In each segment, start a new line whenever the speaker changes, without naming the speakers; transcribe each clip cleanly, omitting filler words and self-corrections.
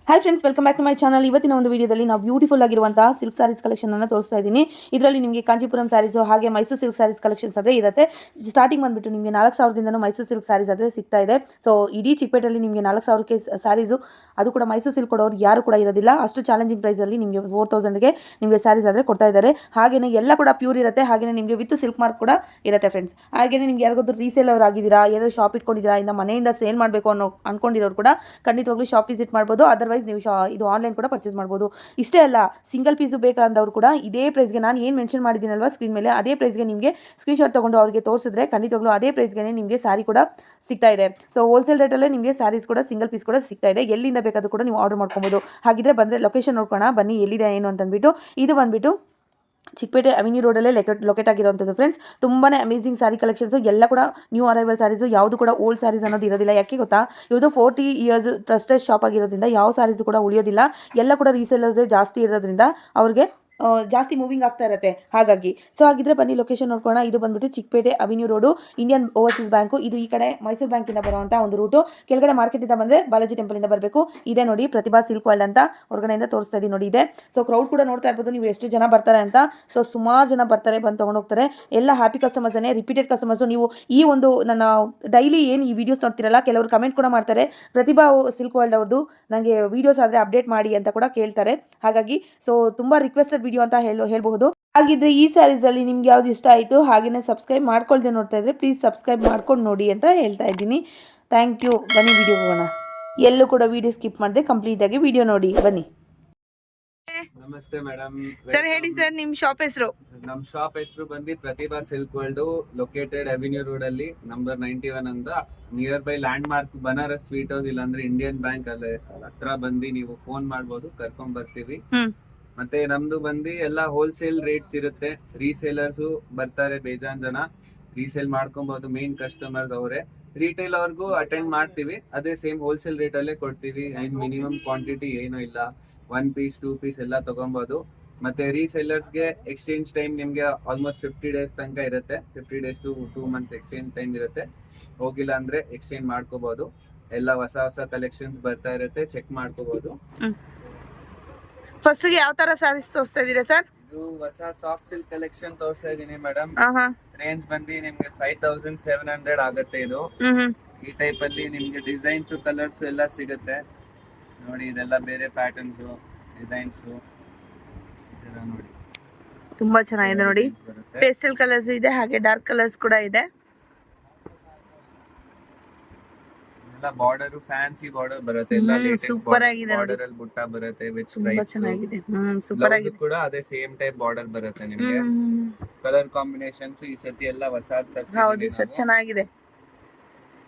Hi friends, welcome back to my channel. ಇವತ್ತಿನ ಒಂದು ವಿಡಿಯೋದಲ್ಲಿ ನಾವು ಬ್ಯೂಟಿಫುಲ್ ಆಗಿರುವಂತಹ ಸಿಲ್ಕ್ ಸ್ಯಾರೀಸ್ ಕಲೆಕ್ಷನ್ ಅನ್ನು ತೋರಿಸ್ತಾ ಇದ್ದೀನಿ. ಇದರಲ್ಲಿ ನಿಮಗೆ ಕಾಂಚೀಪುರಂ ಸ್ಯಾರೀಸ್ ಹಾಗೆ ಮೈಸೂರು ಸಿಲ್ಕ್ ಸ್ಯಾರೀಸ್ ಕಲೆಕ್ಷನ್ಸ್ ಆದರೆ ಇರುತ್ತೆ. ಸ್ಟಾರ್ಟಿಂಗ್ ಬಂದ್ಬಿಟ್ಟು ನಿಮಗೆ 4,000ದಿಂದನೂ ಮೈಸೂರು ಸಿಲ್ಕ್ ಸ್ಯಾರೀಸ್ ಆದರೆ ಸಿಗ್ತಾ ಇದೆ. ಸೊ ಇಡೀ ಚಿಕ್ಕಪೇಟೆಯಲ್ಲಿ ನಿಮಗೆ 4,000ಕ್ಕೆ ಸ್ಯಾರೀಸು, ಅದು ಕೂಡ ಮೈಸೂರು ಸಿಲ್ಕ್ ಕೊಡೋರು ಯಾರು ಕೂಡ ಇರೋದಿಲ್ಲ. ಅಷ್ಟು ಚಾಲೆಂಜಿಂಗ್ ಪ್ರೈಸಲ್ಲಿ ನಿಮಗೆ 4,000ಗೆ ನಿಮಗೆ ಸ್ಯಾರೀಸ್ ಆದರೆ ಕೊಡ್ತಾ ಇದ್ದಾರೆ. ಹಾಗೆಯೇ ಎಲ್ಲ ಕೂಡ ಪ್ಯೂರ್ ಇರುತ್ತೆ. ಹಾಗೆಯೇ ನಿಮಗೆ ವಿತ್ ಸಿಲ್ಕ್ ಮಾರ್ಕ್ ಕೂಡ ಇರುತ್ತೆ ಫ್ರೆಂಡ್ಸ್. ಹಾಗೆಯೇ ನಿಮ್ಗೆ ಯಾರಿಗಾದ್ರೂ ರೀಸೇಲರ್ ಆಗಿದ್ದೀರಾ, ಯಾರು ಶಾಪ್ ಇಟ್ಕೊಂಡಿದ್ದೀರಾ, ಇಂದ ಮನೆಯಿಂದ ಸೇಲ್ ಮಾಡಬೇಕು ಅನ್ನೋ ಅನ್ಕೊಂಡಿರೋರು ಕೂಡ ಖಂಡಿತವಾಗ್ಲೂ ಶಾಪ್ ವಿಸಿಟ್ ಮಾಡ್ಬೋದು. ಅದರ್ವೈಸ್ ನೀವು ಇದು ಆನ್ಲೈನ್ ಕೂಡ ಪರ್ಚೇಸ್ ಮಾಡ್ಬೋದು. ಇಷ್ಟೇ ಅಲ್ಲ, ಸಿಂಗಲ್ ಪೀಸು ಬೇಕಂದವರು ಕೂಡ ಇದೇ ಪ್ರೈಸ್ಗೆ ನಾನು ಏನು ಮೆನ್ಷನ್ ಮಾಡಿದ್ದೀನಲ್ವಾ ಸ್ಕ್ರೀನ್ ಮೇಲೆ, ಅದೇ ಪ್ರೈಸ್ಗೆ ನಿಮಗೆ ಸ್ಕ್ರೀನ್ಶಾಟ್ ತೊಗೊಂಡು ಅವರಿಗೆ ತೋರಿಸಿದ್ರೆ ಖಂಡಿತವಾಗ್ಲೂ ಅದೇ ಪ್ರೈಸ್ಗೆ ನಿಮಗೆ ಸ್ಯಾರಿ ಕೂಡ ಸಿಗ್ತಾ ಇದೆ. ಸೊ ಹೋಲ್ಸೇಲ್ ರೇಟಲ್ಲೇ ನಿಮಗೆ ಸ್ಯಾರೀಸ್ ಕೂಡ ಸಿಂಗಲ್ ಪೀಸ್ ಕೂಡ ಸಿಗ್ತಾ ಇದೆ. ಎಲ್ಲಿಂದ ಬೇಕಾದರೂ ಕೂಡ ನೀವು ಆರ್ಡರ್ ಮಾಡ್ಕೊಬೋದು. ಹಾಗಿದ್ರೆ ಬಂದರೆ ಲೊಕೇಶನ್ ನೋಡ್ಕೋಣ ಬನ್ನಿ, ಎಲ್ಲಿದೆ ಏನು ಅಂತಂದ್ಬಿಟ್ಟು. ಇದು ಬಂದುಬಿಟ್ಟು ಚಿಕ್ಕಪೇಟೆ ಅವೆನ್ಯೂ ರೋಡಲ್ಲೇ ಲೊಕೇಟ್ ಆಗಿರುವಂಥದ್ದು ಫ್ರೆಂಡ್ಸ್. ತುಂಬಾ ಅಮೇಜಿಂಗ್ ಸ್ಯಾರಿ ಕಲೆಕ್ಷನ್ಸು, ಎಲ್ಲ ಕೂಡ ನ್ಯೂ ಅರೈವಲ್ ಸ್ಯಾರೀಸು, ಯಾವುದು ಕೂಡ ಓಲ್ಡ್ ಸ್ಯಾರೀಸ್ ಅನ್ನೋದು ಇರೋದಿಲ್ಲ. ಯಾಕೆ ಗೊತ್ತಾ, ಇವ್ರದ್ದು 40 ಇಯರ್ಸ್ ಟ್ರಸ್ಟೆಡ್ ಶಾಪ್ ಆಗಿರೋದ್ರಿಂದ ಯಾವ ಸ್ಯಾರೀಸು ಕೂಡ ಉಳಿಯೋದಿಲ್ಲ. ಎಲ್ಲ ಕೂಡ ರೀಸೇಲರ್ಸೇ ಜಾಸ್ತಿ ಇರೋದ್ರಿಂದ ಅವ್ರಿಗೆ ಜಾಸ್ತಿ ಮೂವಿಂಗ್ ಆಗ್ತಾ ಇರುತ್ತೆ. ಹಾಗಾಗಿ ಸೊ ಹಾಗಿದ್ರೆ ಬನ್ನಿ ಲೊಕೇಶನ್ ನೋಡ್ಕೊಳ್ಳೋಣ. ಇದು ಬಂದ್ಬಿಟ್ಟು Chickpet Avenue Road, Indian Overseas Bank. ಇದು ಈ ಕಡೆ ಮೈಸೂರು ಬ್ಯಾಂಕಿಂದ ಬರುವಂಥ ಒಂದು ರೂಟು. ಕೆಳಗಡೆ ಮಾರ್ಕೆಟಿಂದ ಬಂದರೆ ಬಾಲಾಜಿ ಟೆಂಪಲಿಂದ ಬರಬೇಕು. ಇದೆ ನೋಡಿ ಪ್ರತಿಭಾ ಸಿಲ್ಕ್ ವರ್ಲ್ಡ್ ಅಂತ ಹೊರಗಡೆಯಿಂದ ತೋರಿಸ್ತಾ ಇದ್ದೀನಿ ನೋಡಿ. ಇದೆ ಸೊ ಕ್ರೌಡ್ ಕೂಡ ನೋಡ್ತಾ ಇರ್ಬೋದು ನೀವು ಎಷ್ಟು ಜನ ಬರ್ತಾರೆ ಅಂತ. ಸೊ ಸುಮಾರು ಜನ ಬರ್ತಾರೆ, ಬಂದು ತೊಗೊಂಡು ಹೋಗ್ತಾರೆ. ಎಲ್ಲ ಹ್ಯಾಪಿ ಕಸ್ಟಮರ್ಸೇ, ರಿಪೀಟೆಡ್ ಕಸ್ಟಮರ್ಸು. ನೀವು ಈ ಒಂದು ನನ್ನ ಡೈಲಿ ಏನು ಈ ವಿಡಿಯೋಸ್ ನೋಡ್ತಿರಲ್ಲ, ಕೆಲವರು ಕಮೆಂಟ್ ಕೂಡ ಮಾಡ್ತಾರೆ, ಪ್ರತಿಭಾ ಸಿಲ್ಕ್ ವರ್ಲ್ಡ್ ಅವ್ರದ್ದು ನನಗೆ ವೀಡಿಯೋಸ್ ಆದರೆ ಅಪ್ಡೇಟ್ ಮಾಡಿ ಅಂತ ಕೂಡ ಕೇಳ್ತಾರೆ. ಹಾಗಾಗಿ ಸೊ ತುಂಬ ರಿಕ್ವೆಸ್ಟೆಡ್ ವಿಡಿಯೋ ಅಂತ ಹೇಳ್ಬಹುದು. ಹಾಗಿದ್ರೆ ಈ ಸ್ಯಾರೀಸ್ ಅಲ್ಲಿ ನಿಮ್ಗೆ ಯಾವ್ದು ಇಷ್ಟ ಆಯಿತು, ಹಾಗೆಯೇ ಸಬ್ಸ್ಕ್ರೈಬ್ ಮಾಡ್ಕೊಳ್ದೆ ನೋಡ್ತಾ ಇದ್ರೆ ಪ್ಲೀಸ್ ಸಬ್ಸ್ಕ್ರೈಬ್ ಮಾಡ್ಕೊಂಡು ನೋಡಿ ಅಂತ ಹೇಳ್ತಾ ಇದ್ದೀನಿ. Thank you. ಬನ್ನಿ ವಿಡಿಯೋ ಹೋಗೋಣ. ಎಲ್ಲೂ ಕೂಡ ವಿಡಿಯೋ ಸ್ಕಿಪ್ ಮಾಡದೆ ಕಂಪ್ಲೀಟ್ ಆಗಿ ವಿಡಿಯೋ ನೋಡಿ ಬನ್ನಿ.
ನಮಸ್ತೆ ಮೇಡಮ್.
ಸರ್ ಹೇಳಿ ಸರ್, ನಿಮ್ಮ ಶಾಪ್ ಹೆಸರು?
ನಮ್ಮ ಶಾಪ್ ಹೆಸರು ಬಂದು Prathibha silk world, located avenue road ಅಲ್ಲಿ ನಂಬರ್ 91 ಅಂತ, nearby landmark Banaras sweet house ಇಲ್ಲಾಂದ್ರೆ ಇಂಡಿಯನ್ ಬ್ಯಾಂಕ್ ಅಲ್ಲಿ ಹತ್ರ ಬಂದು ನೀವು ಫೋನ್ ಮಾಡ್ಬೋದು, ಕರ್ಕೊಂಡ್ ಬರ್ತೀವಿ. ಮತ್ತೆ ನಮ್ದು ಬಂದು ಎಲ್ಲ ಹೋಲ್ಸೇಲ್ ರೇಟ್ಸ್ ಇರುತ್ತೆ. ರೀಸೇಲರ್ಸು ಬರ್ತಾರೆ, ಬೇಜಾನ್ ಜನ ರೀಸೇಲ್ ಮಾಡ್ಕೊಬಹುದು. ಮೇನ್ ಕಸ್ಟಮರ್ಸ್ ಅವರೇ. ರಿಟೇಲ್ ಅವ್ರಿಗೂ ಅಟೆಂಡ್ ಮಾಡ್ತೀವಿ, ಅದೇ ಸೇಮ್ ಹೋಲ್ಸೇಲ್ ರೇಟ್ ಅಲ್ಲೇ ಕೊಡ್ತೀವಿ. ಮಿನಿಮಮ್ ಕ್ವಾಂಟಿಟಿ ಏನೂ ಇಲ್ಲ, 1 ಪೀಸ್ 2 ಪೀಸ್ ಎಲ್ಲ ತಗೊಬಹುದು. ಮತ್ತೆ ರೀಸೇಲರ್ಸ್ಗೆ ಎಕ್ಸ್ಚೇಂಜ್ ಟೈಮ್ ನಿಮ್ಗೆ ಆಲ್ಮೋಸ್ಟ್ 50 ಡೇಸ್ ತನಕ ಇರುತ್ತೆ. 50 days to 2 months exchange time ಇರುತ್ತೆ. ಹೋಗಿಲ್ಲ ಅಂದ್ರೆ ಎಕ್ಸ್ಚೇಂಜ್ ಮಾಡ್ಕೋಬಹುದು. ಎಲ್ಲ ಹೊಸ ಹೊಸ ಕಲೆಕ್ಷನ್ಸ್ ಬರ್ತಾ ಇರುತ್ತೆ, ಚೆಕ್ ಮಾಡ್ಕೋಬಹುದು.
ಫಸ್ಟ್ ಯಾವ ತರ ಸ್ಯಾರೀಸ್ ತೋರಿಸ್ತಾ ಇದೀರಾ ಸರ್?
ಇದು ಹೊಸ ಸಾಫ್ಟ್ ಸಿಲ್ಕ್ ಕಲೆಕ್ಷನ್ ತೋರಿಸ್ತಾ ಇದೀನಿ ಮೇಡಮ್. ರೇಂಜ್ ಬಂದು ನಿಮ್ಗೆ 5,700 ಆಗುತ್ತೆ. ಇದು ಈ ಟೈಪ್ ಅಲ್ಲಿ ನಿಮ್ಗೆ ಡಿಸೈನ್ಸ್ ಕಲರ್ಸ್ ಎಲ್ಲ ಸಿಗುತ್ತೆ ನೋಡಿ. ಇದೆಲ್ಲ ಬೇರೆ ಪ್ಯಾಟರ್ನ್ಸ್ ಡಿಸೈನ್ಸ್ ನೋಡಿ,
ತುಂಬಾ ಚೆನ್ನಾಗಿದೆ ನೋಡಿ. ಪೇಸ್ಟಲ್ ಕಲರ್ಸ್ ಇದೆ, ಹಾಗೆ ಡಾರ್ಕ್ ಕಲರ್ಸ್ ಕೂಡ ಇದೆ.
ಎಲ್ಲ ಬಾರ್ಡರ್ ಫ್ಯಾನ್ಸಿ ಬಾರ್ಡರ್ ಬರುತ್ತೆ. ಎಲ್ಲ ಲೇಟೆಸ್ಟ್
ಸೂಪರ್ ಆಗಿದೆ ನೋಡಿ.
ಬಾರ್ಡರ್ ಅಲ್ಲಿ ಬುಟ್ಟ ಬರುತ್ತೆ ವಿತ್
ತುಂಬಾ
ಸ್ಟ್ರೈಪ್ಸ್.
ಚೆನ್ನಾಗಿದೆ. ಸೂಪರ್ ಆಗಿದೆ
ಕೂಡ ಅದೇ ಸೇಮ್ ಟೈಪ್ ಬಾರ್ಡರ್ ಬರುತ್ತೆ ನಿಮಗೆ. ಕಲರ್ ಕಾಂಬಿನೇಷನ್ಸ್ ಈ ಸತಿ ಎಲ್ಲ ಹೊಸದು ತರಿಸಿದ್ದೀವಿ.
ಹೌದು ಸರ್, ಚೆನ್ನಾಗಿದೆ.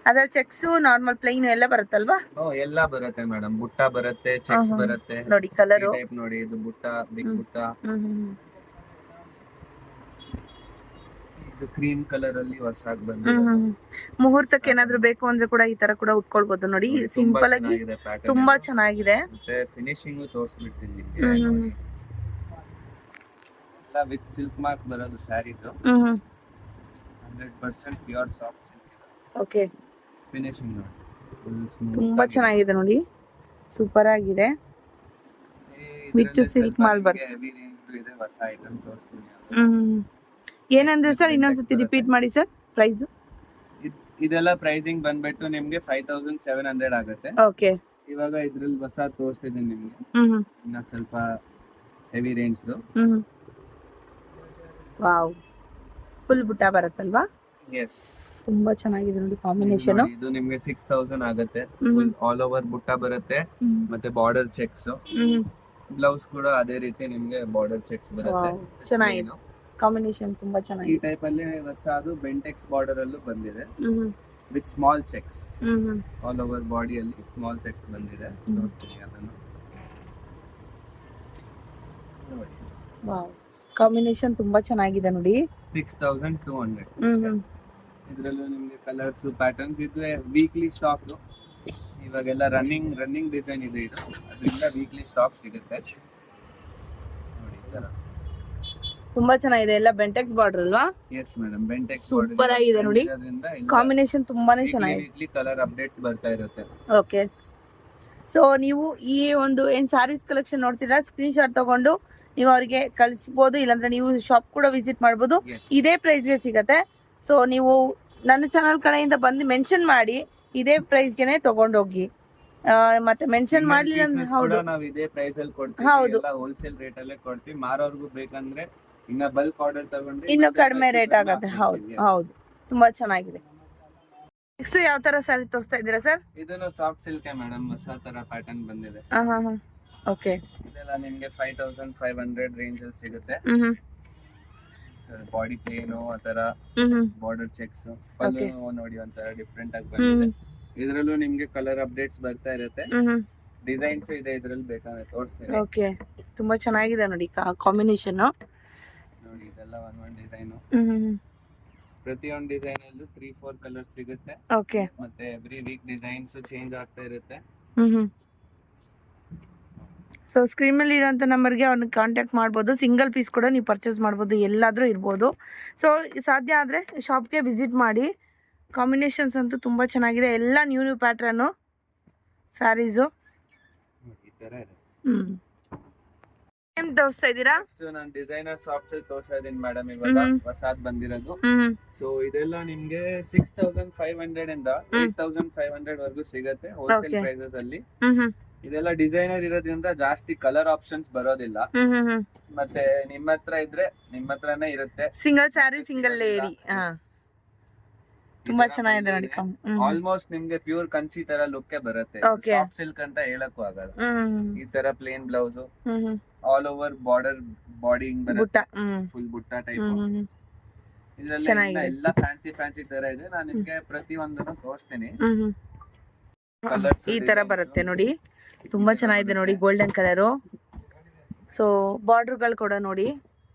ಅದರ ಚೆಕ್ಸ್ ನಾರ್ಮಲ್ ಪ್ಲೈನ್ ಎಲ್ಲ ಬರುತ್ತಲ್ವಾ?
ಎಲ್ಲ ಬರುತ್ತೆ ಮೇಡಮ್. ಬುಟ್ಟ ಬರುತ್ತೆ, ಚೆಕ್ಸ್ ಬರುತ್ತೆ
ನೋಡಿ. ಕಲರ್
ಟೈಪ್ ನೋಡಿ, ಇದು ಬುಟ್ಟ, ಬಿಗ್ ಬುಟ್ಟ. ಇದು ಕ್ರೀಮ್ ಕಲರ್ ಅಲ್ಲಿ ಹೊಸದಾಗಿ ಬಂದಿದೆ.
ಮುಹೂರ್ತಕ್ಕೆ ಏನಾದ್ರು ಬೇಕು ಅಂದ್ರೆ ಕೂಡ ಈ ತರ ಕೂಡ ಉಟ್ಕೊಳ್ಬಹುದು ನೋಡಿ. ಸಿಂಪಲ್ ಆಗಿ ತುಂಬಾ ಚೆನ್ನಾಗಿದೆ.
ಮತ್ತೆ ಫಿನಿಶಿಂಗ್ ತೋರಿಸ್ಬಿಡ್ತೀನಿ ನಿಮಗೆ. ಎಲ್ಲ ವಿತ್ ಸಿಲ್ಕ್ ಮಾರ್ಕ್ ಬರೋದು ಸ್ಯಾರೀಸ್. 100% ಪ್ಯೂರ್ ಸಾಫ್ಟ್ ಸಿಲ್ಕ್ ಇದೆ.
ಓಕೆ.
ಫಿನಿಶಿಂಗ್ ನೋಡಿ,
ತುಂಬಾ ಚೆನ್ನಾಗಿದೆ ನೋಡಿ, ಸೂಪರ್ ಆಗಿದೆ. ವಿತ್ ಸಿಲ್ಕ್ ಮಾಲ್ ಬರುತ್ತೆ.
ಹೆವಿ ರೇಂಜ್ ಇದೆ, ಹೊಸ ಐಟಮ್ ತೋರಿಸ್ತೀನಿ.
ಏನಂದ್ರೆ ಸರ್, ಇನ್ನೊಂದ್ಸತಿ ರಿಪೀಟ್ ಮಾಡಿ ಸರ್ ಪ್ರೈಸ್.
ಇದೆಲ್ಲ ಪ್ರೈಸಿಂಗ್ ಬಂದ್ಬಿಟ್ಟು ನಿಮ್ಗೆ 5,700 ಆಗುತ್ತೆ.
ಓಕೆ.
ಇವಾಗ ಇದ್ರಲ್ಲಿ ಹೊಸ ತೋರಿಸ್ತಿದ್ದೀನಿ ನಿಮ್ಗೆ, ಇನ್ನ ಸ್ವಲ್ಪ ಹೆವಿ ರೇಂಜ್.
ವಾವ್, ಫುಲ್ ಬುಟ್ಟ ಬರುತ್ತಲ್ವಾ?
ಎಸ್,
ತುಂಬಾ ಚೆನ್ನಾಗಿದೆ ನೋಡಿ ಕಾಂಬಿನೇಷನ್.
ಇದು ನಿಮ್ಗೆ 6,000 ಆಗುತ್ತೆ. ಫುಲ್ ಆಲ್ ಓವರ್ ಬುಟ್ಟ ಬರುತ್ತೆ, ಮತ್ತೆ ಬಾರ್ಡರ್ ಚೆಕ್ಸ್. ಬ್ಲೌಸ್ ಕೂಡ ಅದೇ ರೀತಿ ನಿಮ್ಗೆ ಬಾರ್ಡರ್ ಚೆಕ್ಸ್ ಬರುತ್ತೆ.
ಚೆನ್ನಾಗಿದೆ ಕಾಂಬಿನೇಷನ್, ತುಂಬಾ ಚೆನ್ನಾಗಿದೆ.
ಈ ಟೈಪ್ ಅಲ್ಲಿ ಹೊಸ ಅದು ಬೆಂಟೆಕ್ಸ್ ಬಾರ್ಡರ್ ಅಲ್ಲೂ ಬಂದಿದೆ with small cheques. All over body ಅಲ್ಲಿ ಸ್ಮಾಲ್ ಚೆಕ್ಸ್ ಬಂದಿದೆ. ತೋರಿಸ್ತೀನಿ ಅದನ್ನು ನೋಡಿ.
ವಾವ್, ಕಾಂಬಿನೇಷನ್ ತುಂಬಾ ಚೆನ್ನಾಗಿದೆ ನೋಡಿ.
6,200. ಇದರಲ್ಲೂ ನಿಮ್ಗೆ ಕಲರ್ಸ್ ಪ್ಯಾಟರ್ನ್ಸ್ ಇದ್ರೆ ವೀಕ್ಲಿ ಸ್ಟಾಕ್. ಇವಾಗೆಲ್ಲ ರನ್ನಿಂಗ್ ಡಿಸೈನ್ ಇದೆ ಇದು, ಅದರಿಂದ ವೀಕ್ಲಿ ಸ್ಟಾಕ್ ಸಿಗುತ್ತೆ ನೋಡಿ. ಈ ತರ
ತುಂಬಾ ಚೆನ್ನಾಗಿದೆ. ಎಲ್ಲ ಬೆಂಟೆಕ್ಸ್ ಬಾರ್ಡರ್ ಅಲ್ವಾ?
ಎಸ್ ಮೇಡಮ್, ಬೆಂಟೆಕ್ಸ್
ಸೂಪರ್ ಆಗಿದೆ ನೋಡಿ. ಕಾಂಬಿನೇಷನ್ ತುಂಬಾನೇ ಚೆನ್ನಾಗಿದೆ.
ಕಲರ್ ಅಪ್ಡೇಟ್ಸ್ ಬರ್ತಾ ಇರುತ್ತೆ.
ಓಕೆ. ಸೊ ನೀವು ಈ ಒಂದು ಏನು ಸ್ಯಾರೀಸ್ ಕಲೆಕ್ಷನ್ ನೋಡ್ತೀರಾ ಸ್ಕ್ರೀನ್ಶಾಟ್ ತಗೊಂಡು ನೀವು ಅವರಿಗೆ ಕಳಿಸ್ಬೋದು, ಇಲ್ಲಾಂದ್ರೆ ನೀವು ಶಾಪ್ ಕೂಡ ವಿಸಿಟ್ ಮಾಡ್ಬೋದು.
Yes.
ಇದೇ ಪ್ರೈಸ್ಗೆ ಸಿಗತ್ತೆ. ಸೊ ನೀವು ನನ್ನ ಚಾನಲ್ ಕಡೆಯಿಂದ ಬಂದು ಮೆನ್ಷನ್ ಮಾಡಿ ಇದೇ ಪ್ರೈಸ್ಗೆನೆ ತಗೊಂಡೋಗಿ. ಮತ್ತೆ ಮೆನ್ಷನ್ ಮಾಡ್ಲಿಲ್ಲ ಅಂದ್ರೆ ಹೌದು
ನಾವು ಇದೇ ಪ್ರೈಸ್ ಅಲ್ಲಿ ಕೊಡ್ತೀವಿ,
ಹೌದು.
ಎಲ್ಲ ಹೋಲ್ಸೇಲ್ ರೇಟ್ ಅಲ್ಲೇ ಕೊಡ್ತೀವಿ. ಮಾರೋರ್ಗು ಬೇಕಂದ್ರೆ ಇನ್ನ ಬಲ್ಕ್ ಆರ್ಡರ್ ತಗೊಂಡ್ರೆ
ಇನ್ನು
ಸ್ವಲ್ಪ
ಕಡಿಮೆ ರೇಟ್
cheaper
ಆಗತ್ತೆ. ಹೌದು
ಮಾಡ್ಕೊಡ್ತೀವಿ. Yes.
ಹೌದು, ತುಂಬಾ ಚೆನ್ನಾಗಿದೆ. ನೆಕ್ಸ್ಟ್ ಯಾವ ತರ ಸ್ಯಾರಿ ತೋರಿಸ್ತಾ ಇದ್ದೀರಾ ಸರ್?
ಇದನ್ನು ಸಾಫ್ಟ್ ಸಿಲ್ಕ್ ಮೇಡಮ್, ಹೊಸ ತರ ಪ್ಯಾಟರ್ನ್ ಬಂದಿದೆ.
ಓಕೆ.
ಇದೆಲ್ಲ ನಿಮ್ಗೆ 5500 ರೇಂಜ್ ಅಲ್ಲಿ ಸಿಗುತ್ತೆ. ಬಾಡಿ ಪ್ಲೇನು ಆತರ ಬಾರ್ಡರ್ ಚೆಕ್ಸ್, ಪಲ್ಲು ನೋಡಿ ಒಂಥರ ಡಿಫ್ರೆಂಟ್ ಆಗಿ ಬಂದಿದೆ. ಇದ್ರಲ್ಲೂ ನಿಮ್ಗೆ ಕಲರ್ ಅಪ್ಡೇಟ್ಸ್ ಬರ್ತಾ ಇರುತ್ತೆ, ಡಿಸೈನ್ಸ್ ಇದೆ ಇದ್ರಲ್ಲಿ, ಬೇಕಾದ್ರೆ ತೋರಿಸ್ತೀನಿ.
ಓಕೆ, ತುಂಬಾ ಚೆನ್ನಾಗಿದೆ ನೋಡಿ ಕಾಂಬಿನೇಷನ್.
ನೋಡಿ ಇದೆಲ್ಲ ಒಂದೊಂದು ಡಿಸೈನ್, ಪ್ರತಿಯೊಂದು ಡಿಸೈನ್ ಅಲ್ಲೂ 3-4 ಕಲರ್ಸ್ ಸಿಗುತ್ತೆ.
ಓಕೆ.
ಮತ್ತೆ ಎವ್ರಿ ವೀಕ್ ಡಿಸೈನ್ಸ್ ಚೇಂಜ್ ಆಗ್ತಾ ಇರುತ್ತೆ.
ಸೊ ಸ್ಕ್ರೀನ್ ಮೇಲೆ ಇರೋಂಥ ನಂಬರ್ಗೆ ಅವ್ರನ್ನ ಕಾಂಟ್ಯಾಕ್ಟ್ ಮಾಡ್ಬೋದು. ಸಿಂಗಲ್ ಪೀಸ್ ಕೂಡ ನೀವು ಪರ್ಚೇಸ್ ಮಾಡ್ಬೋದು, ಎಲ್ಲಾದರೂ ಇರ್ಬೋದು. ಸೊ ಸಾಧ್ಯ ಆದರೆ ಶಾಪ್ಗೆ ವಿಸಿಟ್ ಮಾಡಿ. ಕಾಂಬಿನೇಷನ್ಸ್ ಅಂತೂ ತುಂಬ ಚೆನ್ನಾಗಿದೆ, ಎಲ್ಲ ನ್ಯೂ ಪ್ಯಾಟ್ರನ್ನು ಸ್ಯಾರೀಸು.
ಈ ತರ ಇದೆ.
ಏನ್ ತೋರಿಸ್ತಾ ಇದ್ದೀರಾ?
ನಾನು ಡಿಸೈನರ್ ಸಾಫ್ಟ್ ಸಿಲ್ಕ್ ತೋರಿಸ್ತಾ ಇದೀನಿ ಮೇಡಮ್, ಇವಾಗ ಹೊಸಾದ್ ಬಂದಿರೋದು. ಸೊ ಇದೆಲ್ಲ ನಿಮ್ಗೆ 6500 ಇಂದ 8500 ವರ್ಗೂ ಸಿಗತ್ತೆ ಹೋಲ್ಸೇಲ್ ಪ್ರೈಸಸ್ ಅಲ್ಲಿ. ಇದೆಲ್ಲ ಡಿಸೈನರ್ ಇರೋದ್ರಿಂದ ಜಾಸ್ತಿ ಕಲರ್ ಆಪ್ಷನ್ಸ್ ಬರೋದಿಲ್ಲ. ಮತ್ತೆ ನಿಮ್ಮ ಹತ್ರ ಇದ್ರೆ ನಿಮ್ಮ ಹತ್ರನೇ ಇರುತ್ತೆ.
Single sari single lady. ತುಂಬಾ ಚೆನ್ನಾಗಿದೆ ನೋಡಿ.
ಆಲ್ಮೋಸ್ಟ್ ನಿಮ್ಗೆ ಪ್ಯೂರ್ ಕಂಚಿ ತರ ಲುಕ್ ಬರುತ್ತೆ. ಸಾಫ್ಟ್ ಸಿಲ್ಕ್ ಅಂತ ಹೇಳಕ್ಕೂ ಆಗಲ್ಲ. ಈ ತರ plain blouse, all over border body ಬರುತ್ತೆ, ಫುಲ್ ಬುಟ್ಟ ಟೈಪ್. ಇದ್ರಲ್ಲಿ ಎಲ್ಲ ಫ್ಯಾನ್ಸಿ ತರ ಇದೆ. ನಾನು ನಿಮ್ಗೆ ಪ್ರತಿ ಒಂದನ್ನು ತೋರಿಸ್ತೀನಿ.
ಈ ತರ ಬರುತ್ತೆ ನೋಡಿ, ತುಂಬಾ ಚೆನ್ನಾಗಿದೆ ನೋಡಿ, ಗೋಲ್ಡನ್ ಕಲರು. ಸೊ ಬಾರ್ಡರ್ಗಳು ಕೂಡ ನೋಡಿ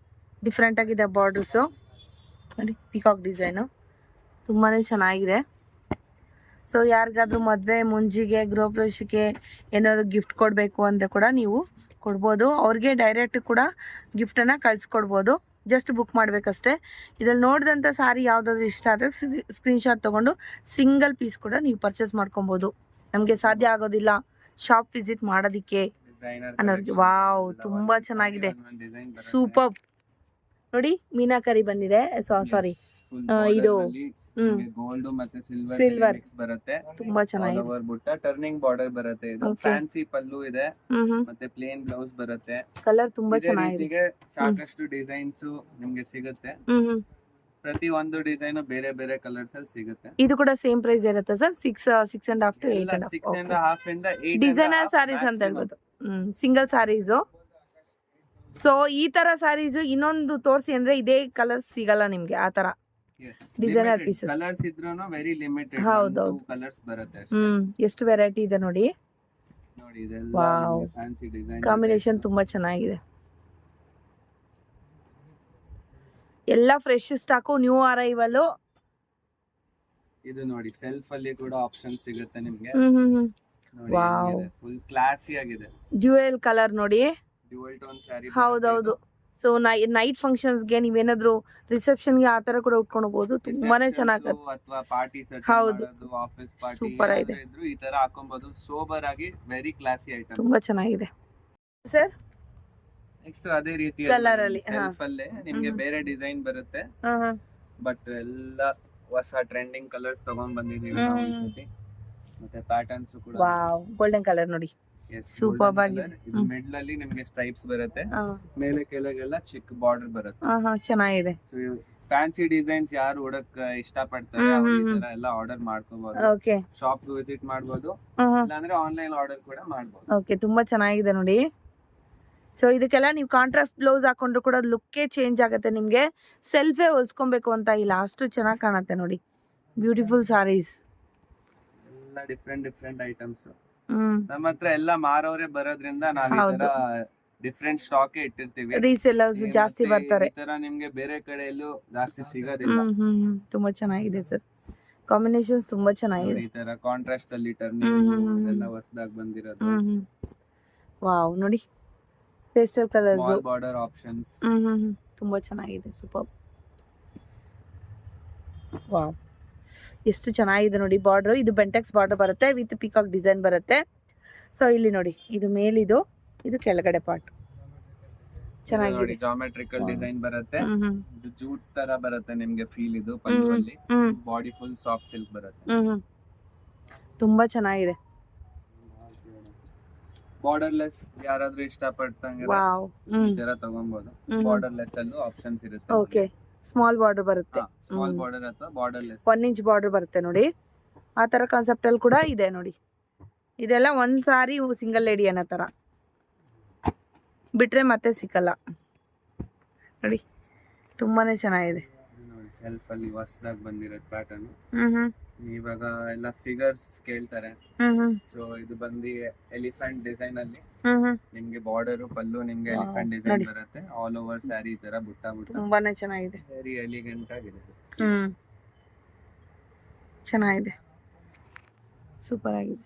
ಡಿಫ್ರೆಂಟ್ ಆಗಿದೆ ಬಾರ್ಡರ್ಸು ನೋಡಿ, ಪಿಕಾಕ್ ಡಿಸೈನು ತುಂಬಾ ಚೆನ್ನಾಗಿದೆ. ಸೊ ಯಾರಿಗಾದ್ರೂ ಮದುವೆ ಮುಂಜಿಗೆ ಗೃಹಪ್ರವೇಶಕ್ಕೆ ಏನಾದ್ರು ಗಿಫ್ಟ್ ಕೊಡಬೇಕು ಅಂದರೆ ಕೂಡ ನೀವು ಕೊಡ್ಬೋದು. ಅವ್ರಿಗೆ ಡೈರೆಕ್ಟ್ ಕೂಡ ಗಿಫ್ಟನ್ನು ಕಳಿಸ್ಕೊಡ್ಬೋದು, ಜಸ್ಟ್ ಬುಕ್ ಮಾಡಬೇಕಷ್ಟೇ. ಇದ್ರಲ್ಲಿ ನೋಡಿದಂಥ ಸಾರಿ ಯಾವುದಾದ್ರೂ ಇಷ್ಟ ಆದರೆ ಸ್ಕ್ರೀನ್ಶಾಟ್ ತೊಗೊಂಡು ಸಿಂಗಲ್ ಪೀಸ್ ಕೂಡ ನೀವು ಪರ್ಚೇಸ್ ಮಾಡ್ಕೊಬೋದು. ನಮಗೆ ಸಾಧ್ಯ ಆಗೋದಿಲ್ಲ ಶಾಪ್ ವಿಸಿಟ್ ಮಾಡೋದಕ್ಕೆ ಅನ್ನೋರಿಗೆ. ವಾವ್, ತುಂಬ ಚೆನ್ನಾಗಿದೆ, ಸೂಪರ್ ನೋಡಿ. ಮೀನಾಕರಿ ಬಂದಿದೆ, ಸಾರಿ ಇದು
ಗೋಲ್ಡ್ ಮತ್ತೆ
ಸಿಲ್ವರ್
ಮಿಕ್ಸ್ ಬರುತ್ತೆ.
ತುಂಬಾ ಚೆನ್ನಾಗಿದೆ.
ಬುಟ್ಟ ಟರ್ನಿಂಗ್ ಬಾರ್ಡರ್ ಬರುತ್ತೆ. ಇದು ಫ್ಯಾನ್ಸಿ ಪಲ್ಲು ಇದೆ, ಮತ್ತೆ ಪ್ಲೇನ್ ಬ್ಲೌಸ್ ಬರುತ್ತೆ.
ಕಲರ್ ತುಂಬಾ ಚೆನ್ನಾಗಿದೆ.
ಸಾಕಷ್ಟು ಡಿಸೈನ್ಸ್ ನಿಮ್ಗೆ ಸಿಗುತ್ತೆ. ಪ್ರತಿ ಒಂದು ಡಿಸೈನ್ ಬೇರೆ ಬೇರೆ ಕಲರ್ಸ್ ಅಲ್ಲಿ ಸಿಗುತ್ತೆ.
ಇದು ಕೂಡ ಸೇಮ್ ಪ್ರೈಸ್ ಇರುತ್ತೆ ಸರ್, 6.5 to 8.5.
6.5 ಇಂದ 8.
ಡಿಸೈನರ್ ಸ್ಯಾರೀಸ್ ಅಂತ ಹೇಳ್ಬೋದು, ಸಿಂಗಲ್ ಸ್ಯಾರೀಸು. ಸೊ ಈ ತರ ಸ್ಯಾರೀಸ್ ಇನ್ನೊಂದು ತೋರಿಸಿ ಅಂದ್ರೆ ಇದೇ ಕಲರ್ಸ್ ಸಿಗಲ್ಲ ನಿಮ್ಗೆ, ಆ ತರ ಡಿಸೈನರ್ ಪೀಸಸ್.
ಕಲರ್ಸ್ ಇದ್ರೂನು ವೆರಿ ಲಿಮಿಟೆಡ್,
ಹೌದೌದು,
ಕಲರ್ಸ್ ಬರುತ್ತೆ.
ಎಷ್ಟು ವೆರೈಟಿ ಇದೆ ನೋಡಿ.
ನೋಡಿ ಇದೆಲ್ಲ
ವಾವ್,
ಫ್ಯಾನ್ಸಿ ಡಿಸೈನ್,
ಕಾಂಬಿನೇಷನ್ ತುಂಬಾ ಚೆನ್ನಾಗಿದೆ. ಎಲ್ಲ ಫ್ರೆಶ್ ಸ್ಟಾಕು, ನ್ಯೂ ಅರೈವಲ್.
ಇದು ನೋಡಿ ಸೆಲ್ಫ್ ಅಲ್ಲಿ ಕೂಡ ಆಪ್ಷನ್ ಸಿಗುತ್ತೆ ನಿಮ್ಗೆ.
ವಾವ್,
ಫುಲ್ ಕ್ಲಾಸಿ ಆಗಿದೆ.
ಡ್ಯೂಯಲ್ ಕಲರ್ ನೋಡಿ,
ಡ್ಯೂಯಲ್ ಟೋನ್ ಸ್ಯಾರಿ.
ಹೌದೌದು. ಸೊ ನೈಟ್ ಫಂಕ್ಷನ್ಸ್ಗೆ ನೀವೇನಾದ್ರು ರಿಸೆಪ್ಷನ್ಗೆ ಆ ತರ ಕೂಡ ಉಟ್ಕೊಂಡು ಹೋಗ್ಬೋದು, ತುಂಬಾನೇ ಚೆನ್ನಾಗಿ.
ಅಥವಾ ಪಾರ್ಟಿ ಸೆಟ್,
ಹೌದು,
ಆಫೀಸ್ ಪಾರ್ಟಿ
ಸೂಪರ್ ಆಗಿದೆ.
ಈ ತರ ಹಾಕೊಬಹುದು, ಸೋಬರ್ ಆಗಿ ವೆರಿ ಕ್ಲಾಸಿ ಐಟಮ್,
ತುಂಬಾ ಚೆನ್ನಾಗಿದೆ ಸರ್.
ನೆಕ್ಸ್ಟ್ ಅದೇ ರೀತಿ
ಕಲರ್ ಅಲ್ಲಿ
ಸೆಲ್ಫ್ ಅಲ್ಲೇ ನಿಮ್ಗೆ ಬೇರೆ ಡಿಸೈನ್ ಬರುತ್ತೆ, ಬಟ್ ಎಲ್ಲ ಹೊಸ ಟ್ರೆಂಡಿಂಗ್ ಕಲರ್ಸ್ ತಗೊಂಡ್ ಬಂದಿದೀವಿ ನಾವು ಈ ಸತಿ. ಮತ್ತೆ ಪ್ಯಾಟರ್ನ್ಸ್ ಕೂಡ
ವಾವ್, ಗೋಲ್ಡನ್ ಕಲರ್ ನೋಡಿ, ಸೂಪರ್ ಆಗಿದೆ.
ಇದು ಮಿಡ್ಲ್ ಅಲ್ಲಿ ನಿಮ್ಗೆ ಸ್ಟ್ರೈಪ್ಸ್ ಬರುತ್ತೆ, ಮೇಲೆ ಕೆಳಗೆಲ್ಲ ಚಿಕ್ಕ ಬಾರ್ಡರ್ ಬರುತ್ತೆ.
ಚೆನ್ನಾಗಿದೆ.
ಫ್ಯಾನ್ಸಿ ಡಿಸೈನ್ಸ್ ಯಾರು ಹುಡಕ್ ಇಷ್ಟ ಪಡ್ತಾರೆ ಅವ್ರು ಈ ತರ ಎಲ್ಲ ಆರ್ಡರ್ ಮಾಡ್ಕೋಬಹುದು.
ಓಕೆ,
ಶಾಪ್ ವಿಸಿಟ್ ಮಾಡಬಹುದು, ಇಲ್ಲಾಂದ್ರೆ ಆನ್ಲೈನ್ ಆರ್ಡರ್ ಕೂಡ ಮಾಡಬಹುದು.
ಓಕೆ, ತುಂಬಾ ಚೆನ್ನಾಗಿದೆ ನೋಡಿ. ಸೊ ಇದಕ್ಕೆಲ್ಲ ನೀವು ಕಾಂಟ್ರಾಸ್ಟ್ ಬ್ಲೌಸ್ ಹಾಕೊಂಡ್ರು ಕೂಡ ಲುಕ್ಕೇ ಚೇಂಜ್ ಆಗುತ್ತೆ ನಿಮಗೆ. ಸೆಲ್ಫೇ ಹೊಲ್ಸ್ಕೊಬೇಕು ಅಂತ ಇಲ್ಲ, ಅಷ್ಟು ಚೆನ್ನಾಗಿ ಕಾಣುತ್ತೆ ನೋಡಿ. ಬ್ಯೂಟಿಫುಲ್ ಸಾರೀಸ್,
ಎಲ್ಲ ಡಿಫ್ರೆಂಟ್ ಐಟಮ್ಸ್. ನಮ್ಮ ಹತ್ರ ಎಲ್ಲ ಮಾರೋರೆ ಬರೋದ್ರಿಂದ ನಾವು ಈ ತರ ಡಿಫ್ರೆಂಟ್ ಸ್ಟಾಕ್ ಇಟ್ಟಿರ್ತೀವಿ.
ರೀಸೆಲ್ಲರ್ಸ್ ಜಾಸ್ತಿ ಬರ್ತಾರೆ.
ಈ ತರ ನಿಮ್ಗೆ ಬೇರೆ ಕಡೆ ಎಲ್ಲೂ ಜಾಸ್ತಿ ಸಿಗೋದಿಲ್ಲ.
ತುಂಬಾ ಚೆನ್ನಾಗಿದೆ ಸರ್, ಕಾಂಬಿನೇಷನ್ಸ್ ತುಂಬಾ ಚೆನ್ನಾಗಿದೆ.
ಈ ತರ ಕಾಂಟ್ರಾಸ್ಟ್ ಅಲ್ಲಿ ಟರ್ನಿಂಗ್ ಎಲ್ಲ ಹೊಸದಾಗಿ ಬಂದಿರೋದು.
ವಾವ್ ನೋಡಿ, pastel colours,
small border options,
ತುಂಬಾ ಚೆನ್ನಾಗಿದೆ, ಸೂಪರ್. ವಾವ್, ಎಷ್ಟು ಚೆನ್ನಾಗಿದೆ ನೋಡಿ ಬಾರ್ಡರ್. ಇದು ಬೆಂಟೆಕ್ಸ್ ಬಾರ್ಡರ್ ಬರುತ್ತೆ ವಿತ್ ಪಿಕಾಕ್ ಡಿಸೈನ್ ಬರುತ್ತೆ. ಸೊ ಇಲ್ಲಿ ನೋಡಿ, ಇದು ಮೇಲಿದು, ಇದು ಕೆಳಗಡೆ ಪಾರ್ಟ್. ಚೆನ್ನಾಗಿದೆ.
ನೋಡಿ ಜಾಮೆಟ್ರಿಕಲ್ ಡಿಸೈನ್ ಬರುತ್ತೆ.
ಹ್ಮ್
ಇದು ಜೂಟ್ ತರ ಬರುತ್ತೆ ನಿಮ್ಗೆ ಫೀಲ್. ಇದು ಪಲ್ಲುವಲ್ಲಿ
ಹ್ಮ್
ಬಾಡಿ ಫುಲ್ ಸಾಫ್ಟ್ ಸಿಲ್ಕ್ ಬರುತ್ತೆ.
ಹ್ಮ್ ತುಂಬಾ ಚೆನ್ನಾಗಿದೆ.
ಬಾರ್ಡರ್ಲೆಸ್ ಯಾರಾದ್ರೂ ಇಷ್ಟ ಪಡ್ತಂಗೆ
ವಾವ್.
ಈ ತರ ತಗೊಬಹುದು. ಬಾರ್ಡರ್ಲೆಸ್ ಅಲ್ಲೂ ಆಪ್ಷನ್ಸ್ ಇರುತ್ತೆ.
ಓಕೆ, ಸ್ಮಾಲ್ ಬಾರ್ಡರ್ ಬರುತ್ತೆ,
ಸ್ಮಾಲ್ ಬಾರ್ಡರ್ ಅಥವಾ ಬಾರ್ಡರ್ಲೆಸ್
1 ಇಂಚ್ ಬಾರ್ಡರ್ ಬರುತ್ತೆ ನೋಡಿ. ಆ ತರ ಕಾನ್ಸೆಪ್ಟ್ ಅಲ್ಲಿ ಕೂಡ ಇದೆ ನೋಡಿ. ಇದೆಲ್ಲ ಒಂದ್ ಸಾರಿ ಸಿಂಗಲ್ ಲೇಡಿ ಅನ್ನೋ ತರ ಬಿಟ್ರೆ ಮತ್ತೆ ಸಿಕ್ಕಲ್ಲ ನೋಡಿ. ತುಂಬಾನೇ ಚೆನ್ನಾಗಿದೆ.
ನೋಡಿ ಸೆಲ್ಫ್ ಅಲ್ಲಿ ಹೊಸದಾಗಿ ಬಂದಿರೋದು ಪ್ಯಾಟರ್ನ್.
ಹ್ಮ್
ಇವಾಗ ಎಲ್ಲ ಫಿಗರ್ಸ್ ಕೇಳ್ತಾರೆ.
ಹ್ಮ್
ಸೊ ಇದು ಬಂದು ಎಲಿಫೆಂಟ್ ಡಿಸೈನ್ ಅಲ್ಲಿ
ಹ್ಮ್
ನಿಮ್ಗೆ ಬಾರ್ಡರ್ ಪಲ್ಲು ನಿಮ್ಗೆ ಎಲಿಫೆಂಟ್ ಡಿಸೈನ್ ಬರುತ್ತೆ. ಆಲ್ ಓವರ್ ಸ್ಯಾರಿ ತರ ಬುಟ್ಟ
ತುಂಬಾನೇ ಚೆನ್ನಾಗಿದೆ.
ವೆರಿ ಎಲಿಗೆಂಟ್ ಆಗಿದೆ.
ಚೆನ್ನಾಗಿದೆ, ಸೂಪರ್ ಆಗಿದೆ.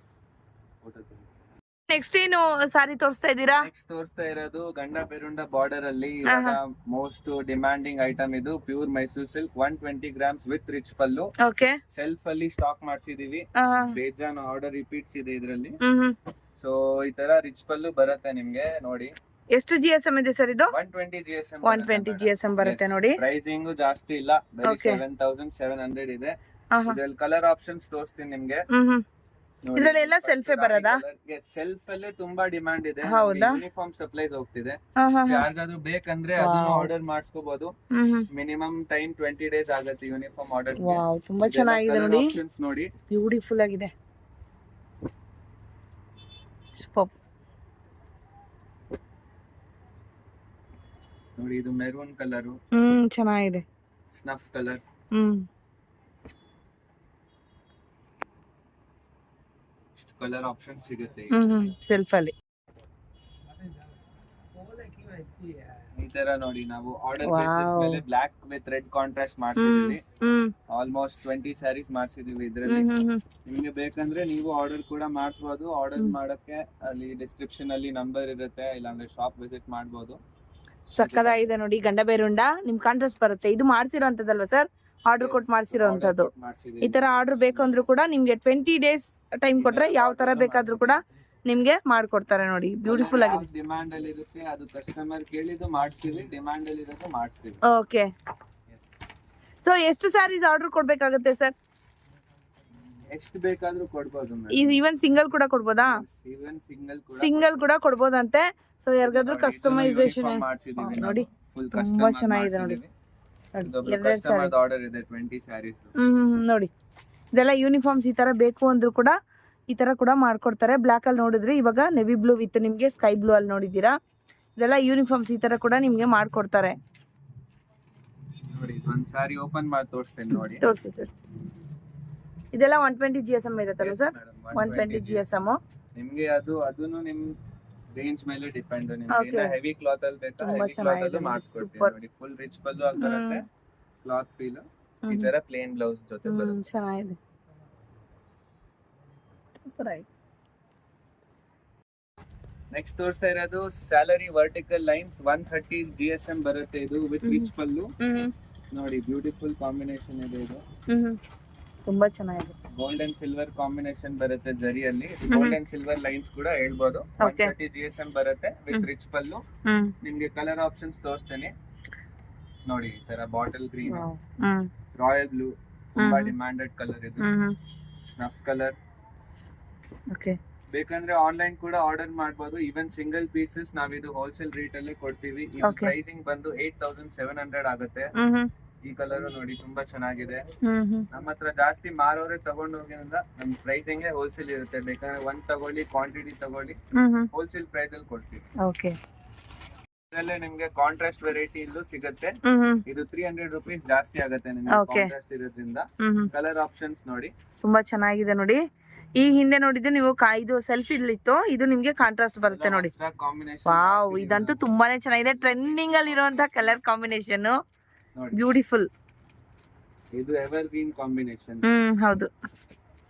ನೆಕ್ಸ್ಟ್ ಏನು ಸಾರಿ ತೋರಿಸ್ತಾ ಇದ್ದೀರಾ?
ನೆಕ್ಸ್ಟ್ ತೋರಿಸ್ತಾ ಇರೋದು ಗಂಡ ಬೆರುಂಡ ಬಾರ್ಡರ್ ಅಲ್ಲಿ ಇವಾಗ ಮೋಸ್ಟ್ ಡಿಮ್ಯಾಂಡಿಂಗ್ ಐಟಮ್. ಇದು pure Mysore silk 120 grams with rich pallu.
Okay,
self ಅಲ್ಲಿ ಸ್ಟಾಕ್ ಮಾಡಿಸಿದೀವಿ. ಬೇಜಾನ್ ಆರ್ಡರ್ ರಿಪೀಟ್ಸ್ ಇದೆ ಇದ್ರಲ್ಲಿ. ಸೊ ಈ ತರ ರಿಚ್ ಪಲ್ಲು ಬರುತ್ತೆ ನಿಮ್ಗೆ. ನೋಡಿ
ಎಷ್ಟು GSM ಇದೆ ಸರ್ ಇದು?
120 GSM.
120 GSM ಬರುತ್ತೆ ನೋಡಿ.
ಪ್ರೈಸಿಂಗ್ ಜಾಸ್ತಿ ಇಲ್ಲ, ಬರೀ 7700 ಇದೆ. ಇದ್ರಲ್ಲಿ ಕಲರ್ ಆಪ್ಷನ್ಸ್ ತೋರಿಸ್ತೀನಿ ನಿಮ್ಗೆ.
ಇದ್ರಲ್ಲಿ ಎಲ್ಲ ಸೆಲ್ಫೇ ಬರೋದಾ?
ಸೆಲ್ಫ್ ಅಲ್ಲೇ ತುಂಬಾ ಡಿಮ್ಯಾಂಡ್ ಇದೆ.
ಹೌದಾ?
ಯೂನಿಫಾರ್ಮ್ ಸಪ್ಲೈಸ್ ಹೋಗ್ತಿದೆ. ಯಾರಿಗಾದ್ರೂ ಬೇಕಂದ್ರೆ ಅದನ್ನು ಆರ್ಡರ್ ಮಾಡಿಸ್ಕೋಬಹುದು. ಮಿನಿಮಮ್ ಟೈಮ್ 20 ಡೇಸ್ ಆಗುತ್ತೆ ಯೂನಿಫಾರ್ಮ್ ಆರ್ಡರ್.
ವಾವ್, ತುಂಬಾ ಚೆನ್ನಾಗಿದೆ ನೋಡಿ.
ಆಪ್ಷನ್ಸ್ ನೋಡಿ,
ಬ್ಯೂಟಿಫುಲ್ ಆಗಿದೆ. ಸೂಪರ್.
ನೋಡಿ ಇದು ಮೆರೂನ್ ಕಲರ್,
ಚೆನ್ನಾಗಿದೆ.
Snuff colour. ಕಲರ್ ಆಪ್ಷನ್ ಸಿಗುತ್ತೆ
ಸೆಲ್ಫ್ ಅಲ್ಲಿ.
ಈ ತರ ನೋಡಿ ನಾವು ಆರ್ಡರ್ ಬೇಸಿಸ್ ಮೇಲೆ ಬ್ಲಾಕ್ ವಿತ್ ರೆಡ್ ಕಾಂಟ್ರಾಸ್ಟ್ ಮಾಡ್ಸಿದೀವಿ. ಆಲ್ಮೋಸ್ಟ್ 20 ಸ್ಯಾರೀಸ್ ಮಾಡ್ಸಿದೀವಿ ಇದ್ರಲ್ಲಿ. ನಿಮ್ಗೆ ಬೇಕಂದ್ರೆ ನೀವು ಆರ್ಡರ್ ಕೂಡ ಮಾಡಿಸಬಹುದು. ಆರ್ಡರ್ ಮಾಡಕ್ಕೆ ಅಲ್ಲಿ ಡಿಸ್ಕ್ರಿಪ್ಷನ್ ಅಲ್ಲಿ ನಂಬರ್ ಇರುತ್ತೆ, ಇಲ್ಲಾಂದ್ರೆ ಶಾಪ್ ವಿಸಿಟ್ ಮಾಡಬಹುದು.
ಸಕ್ಕದಾಗಿದೆ ನೋಡಿ. ಗಂಡ ಬೇರುಂಡ ನಿಮ್ ಕಾಂಟ್ರಾಸ್ಟ್ ಬರುತ್ತೆ. ಇದು ಮಾಡ್ಸಿರೋಂಥದ್ದಲ್ವಾ ಸರ್? ಆರ್ಡರ್ ಕೊಟ್ಟು ಮಾಡ್ಸಿರೋಂಥದ್ದು. ಈ ತರ ಆರ್ಡರ್ ಬೇಕು ಅಂದ್ರೂ ಕೂಡ ನಿಮ್ಗೆ 20 ಡೇಸ್ ಟೈಮ್ ಕೊಟ್ರೆ ಯಾವ ತರ ಬೇಕಾದ್ರೂ ಕೂಡ ನಿಮ್ಗೆ ಮಾಡ್ಕೊಡ್ತಾರೆ ನೋಡಿ. ಬ್ಯೂಟಿಫುಲ್ ಆಗಿದೆ.
ಡಿಮ್ಯಾಂಡ್ ಅಲ್ಲಿ ಇರುತ್ತೆ ಅದು ಕಸ್ಟಮರ್ ಕೇಳಿದ್ದು ಮಾಡ್ಸಿವಿ, ಡಿಮ್ಯಾಂಡ್ ಅಲ್ಲಿ ಇರೋದು ಮಾಡ್ಸ್ತೀವಿ.
ಓಕೆ, ಸೊ ಎಷ್ಟು ಸ್ಯಾರೀಸ್ ಆರ್ಡರ್ ಕೊಡ್ಬೇಕಾಗುತ್ತೆ ಸರ್?
ಎಷ್ಟು ಬೇಕಾದ್ರೂ ಕೊಡ್ಬೋದು.
ಈವನ್ ಸಿಂಗಲ್ ಕೂಡ ಕೊಡ್ಬೋದಾ?
ಈವನ್
ಸಿಂಗಲ್ ಕೂಡ ಕೊಡ್ಬೋದಂತೆ. ಸೊ ಯಾರಿಗಾದ್ರೂ ಕಸ್ಟಮೈಸೇಷನ್ ನೋಡಿ, ತುಂಬಾ ಚೆನ್ನಾಗಿದೆ ನೋಡಿ.
ಆರ್ಡರ್ ಇದೆ 20 ಸ್ಯಾರೀಸ್.
ನೋಡಿ ಇದೆಲ್ಲ ಯೂನಿಫಾರ್ಮ್ಸ್ ಈ ತರ ಬೇಕು ಅಂದ್ರೂ ಕೂಡ ಈ ತರ ಕೂಡ ಮಾಡ್ಕೊಡ್ತಾರೆ. ಬ್ಲಾಕ್ ಅಲ್ಲಿ ನೋಡಿದ್ರಿ, ಇವಾಗ ನೆವಿ ಬ್ಲೂ ವಿತ್ ನಿಮ್ಗೆ ಸ್ಕೈ ಬ್ಲೂ ಅಲ್ಲಿ ನೋಡಿದೀರಾ. ಇದೆಲ್ಲ ಯೂನಿಫಾರ್ಮ್ಸ್ ಈ ತರ ಕೂಡ ನಿಮ್ಗೆ ಮಾಡ್ಕೊಡ್ತಾರೆ.
ನೋಡಿ ಒಂದ್ ಸಾರಿ ಓಪನ್ ಮಾಡಿ ತೋರಿಸ್ತೇನೆ ನೋಡಿ.
ತೋರಿಸಿ ಸರ್. ಇದೆಲ್ಲ 120 GSM ಇರುತ್ತಲ್ಲ ಸರ್? 120 GSM.
ನಿಮ್ಗೆ ಅದನ್ನು ನಿಮ್ ರೇಂಜ್ ಮೇಲೆ ಡಿಪೆಂಡ್. ನಿಮ್ಗೆ ಹೆವಿ ಕ್ಲಾತ್ ಅಲ್ಲಿ ಬೇಕಾ ಹೆವಿ ಕ್ಲಾತ್ ಅಲ್ಲಿ ಮಾಡಿಸ್ಕೊಡ್ತೀವಿ ನೋಡಿ. ಫುಲ್ ರಿಚ್ ಪಲ್ಲು ಆಗಿರುತ್ತೆ, ಕ್ಲಾತ್ ಫೀಲ್. ಈ ತರ ಪ್ಲೇನ್ ಬ್ಲೌಸ್ ಜೊತೆ ಬರುತ್ತೆ.
ಚೆನ್ನಾಗಿದೆ.
ನೆಕ್ಸ್ಟ್ ತೋರಿಸ್ತಾ ಇರೋದು ಸ್ಯಾಲರಿ ವರ್ಟಿಕಲ್ ಲೈನ್ಸ್ 130 GSM ಬರುತ್ತೆ. ಇದು ವಿತ್ ರಿಚ್ ಪಲ್ಲು. ನೋಡಿ ಬ್ಯೂಟಿಫುಲ್ ಕಾಂಬಿನೇಷನ್ ಇದೆ ಇದು.
ತುಂಬಾ ಚೆನ್ನಾಗಿದೆ.
ಗೋಲ್ಡ್ ಅಂಡ್ ಸಿಲ್ವರ್ ಕಾಂಬಿನೇಷನ್ ಬರುತ್ತೆ ಜರಿಯಲ್ಲಿ. ಗೋಲ್ಡ್ ಅಂಡ್ ಸಿಲ್ವರ್ ಲೈನ್ಸ್ ಕೂಡ ಹೇಳ್ಬೋದು. 130 GSM ಬರುತ್ತೆ ವಿತ್ ರಿಚ್ ಪಲ್ಲು. ನಿಮ್ಗೆ ಕಲರ್ ಆಪ್ಷನ್ಸ್ ತೋರಿಸ್ತೇನೆ ನೋಡಿ. ಈ ತರ ಬಾಟಲ್ ಗ್ರೀನ್, ರಾಯಲ್ ಬ್ಲೂ, ತುಂಬಾ ಡಿಮ್ಯಾಂಡೆಡ್ ಕಲರ್ ಇದು. Snuff colour.
ಓಕೆ,
ಬೇಕಂದ್ರೆ ಆನ್ಲೈನ್ ಕೂಡ ಆರ್ಡರ್ ಮಾಡಬಹುದು. ಈವನ್ ಸಿಂಗಲ್ ಪೀಸಸ್ ನಾವಿದು ಹೋಲ್ಸೇಲ್ ರೇಟ್ ಅಲ್ಲಿ ಕೊಡ್ತೀವಿ. ಪ್ರೈಸಿಂಗ್ ಬಂದು 8700 ಆಗುತ್ತೆ. ಈ ಕಲರ್ ನೋಡಿ ತುಂಬಾ ಚೆನ್ನಾಗಿದೆ. ನಮ್ಮ ಹತ್ರ ಜಾಸ್ತಿ ಮಾರೋರೆ ತಗೊಂಡೋಗಿಂದ ನಮ್ ಪ್ರೈಸಿಂಗ್ ಹೋಲ್ಸೇಲ್ ಇರುತ್ತೆ. ಬೇಕಾದ್ರೆ ಒಂದ್ ತಗೊಳ್ಳಿ, ಕ್ವಾಂಟಿಟಿ ತಗೊಳ್ಳಿ, ಹೋಲ್ಸೇಲ್ ಪ್ರೈಸ್ ಅಲ್ಲಿ ಕೊಡ್ತೀವಿ.
ಓಕೆ,
ಇದರಲ್ಲೇ ನಿಮ್ಗೆ ಕಾಂಟ್ರಾಸ್ಟ್ ವೆರೈಟಿ ಇಲ್ಲೂ ಸಿಗುತ್ತೆ. ಇದು 300 ರೂಪೀಸ್ ಜಾಸ್ತಿ ಆಗುತ್ತೆ ನಿಮ್ಗೆ ಕಾಂಟ್ರಾಸ್ಟ್ ಇರೋದ್ರಿಂದ. ಕಲರ್ ಆಪ್ಷನ್ಸ್ ನೋಡಿ
ತುಂಬಾ ಚೆನ್ನಾಗಿದೆ ನೋಡಿ. ಈ ಹಿಂದೆ ನೋಡಿದ್ದು ನೀವು ಇದು ಸೆಲ್ಫಿ ಇತ್ತು, ಇದು ನಿಮ್ಗೆ ಕಾಂಟ್ರಾಸ್ಟ್ ಬರುತ್ತೆ ನೋಡಿ. ವಾವ್, ಇದಂತೂ ತುಂಬಾನೇ ಚೆನ್ನಾಗಿದೆ. ಟ್ರೆಂಡಿಂಗ್ ಅಲ್ಲಿ ಇರುವಂತ ಕಲರ್ ಕಾಂಬಿನೇಷನ್. ಬ್ಯೂಟಿಫುಲ್.
ಇದು ಎವರ್ ಗ್ರೀನ್ ಕಾಂಬಿನೇಷನ್.
ಹೌದು,